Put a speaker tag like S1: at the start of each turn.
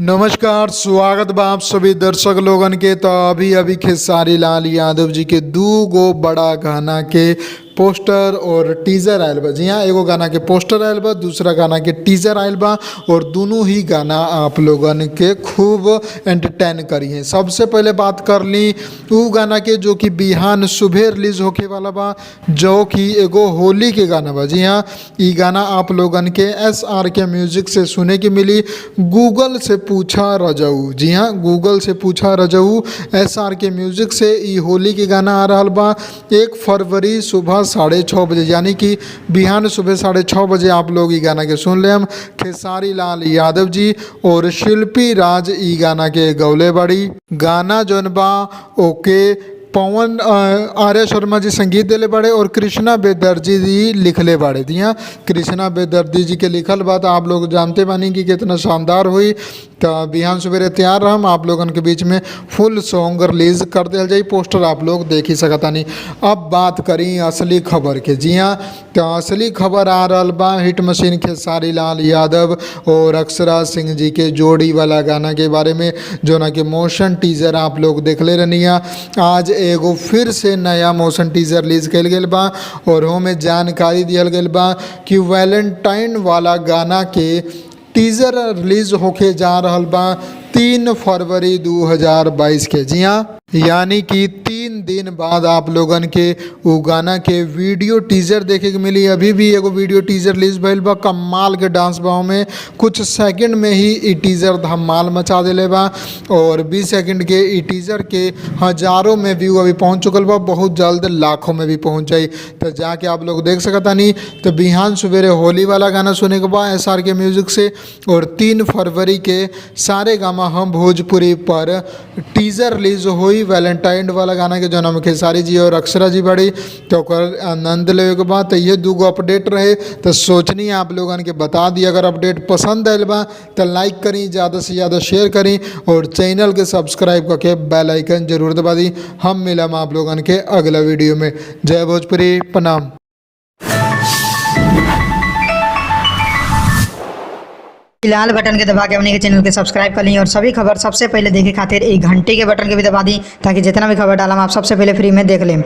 S1: नमस्कार, स्वागत बा आप सभी दर्शक लोगन के। तो अभी अभी खेसारी लाल यादव जी के दू गो बड़ा गाना के पोस्टर और टीजर आयल बा। जी हाँ, एगो गाना के पोस्टर आयल बा, दूसरा गाना के टीजर आयल बा और दोनों ही गाना आप लोगन के खूब एंटरटेन करी हैं। सबसे पहले बात कर ली उ गाना के जो कि बिहान सुबह रिलीज होके वाला बा, जो कि एगो होली के गाना बा। जी हाँ, ई गाना आप लोगन के SRK म्यूजिक से सुने की मिली। गूगल से पूछा रजऊ, जी हाँ, गूगल से पूछा रजऊ SRK म्यूजिक से ई होली के गाना आ रहा बा 1 फरवरी सुबह 6:30 बजे, यानी कि बिहान सुबह 6:30 बजे आप लोग ई गाना के सुन लेम। खेसारी लाल यादव जी और शिल्पी राज ई गाना के गौले बड़ी। गाना जौन बा ओके पवन आर्य शर्मा जी संगीत दिले बड़े और कृष्णा बेदर्जी जी लिखले बड़े। दिया कृष्णा बेदर्जी जी के लिखल बात आप लोग जानते बानी कि कितना शानदार हुई। तो बिहान सवेरे तैयार रहम, आप लोगन के बीच में फुल सॉन्ग रिलीज कर दिया जाए। पोस्टर आप लोग देख ही सकतानी। अब बात करी असली खबर के। जी हाँ, तो असली खबर आ रहा बा हिट मशीन खेसारी लाल यादव और अक्षरा सिंह जी के जोड़ी वाला गाना के बारे में, जो ना कि मोशन टीजर आप लोग देखले रहनिया। आज एगो फिर से नया मोशन टीजर रिलीज कल गया बा और में जानकारी दियल गया बा कि वैलेंटाइन वाला गाना के टीजर रिलीज होके जा रहा बा 3 फरवरी 2022 के। जी हाँ, यानी कि 3 दिन बाद आप लोगन के वो गाना के वीडियो टीजर देखे के मिली। अभी भी एगो वीडियो टीजर रिलीज भइल बा, कमाल के डांस बा में। कुछ सेकंड में ही ई टीजर धमाल मचा देले बा और 20 सेकंड के ई टीजर के हजारों में व्यू अभी पहुंच चुकल बा, बहुत जल्द लाखों में भी पहुंच जाई। तो जाके आप लोग देख सकतानी। तो बिहान सवेरे होली वाला गाना सुने के बाद SRK म्यूजिक से और 3 फरवरी के सारे गामा हम भोजपुरी पर टीजर रिलीज हुई वैलेंटाइन वाला गाना के, जो नाम खेसारी जी और अक्षरा जी बड़ी। तो ओकर आनंद लेवे के बाद तो ये दूगो अपडेट रहे। तो सोचनी आप लोगन के बता दी। अगर अपडेट पसंद आयल बा तो लाइक करी, ज़्यादा से ज़्यादा शेयर करी और चैनल के सब्सक्राइब करके बेल आइकन जरूर दबा दी। हम मिलम आप लोगन के अगला वीडियो में। जय भोजपुरी, प्रणाम।
S2: लाल बटन के दबा के अपने के चैनल के सब्सक्राइब कर ली और सभी खबर सबसे पहले देखे खातिर एक घंटे के बटन के भी दबा दी, ताकि जितना भी खबर डालम आप सबसे पहले फ्री में देख लें।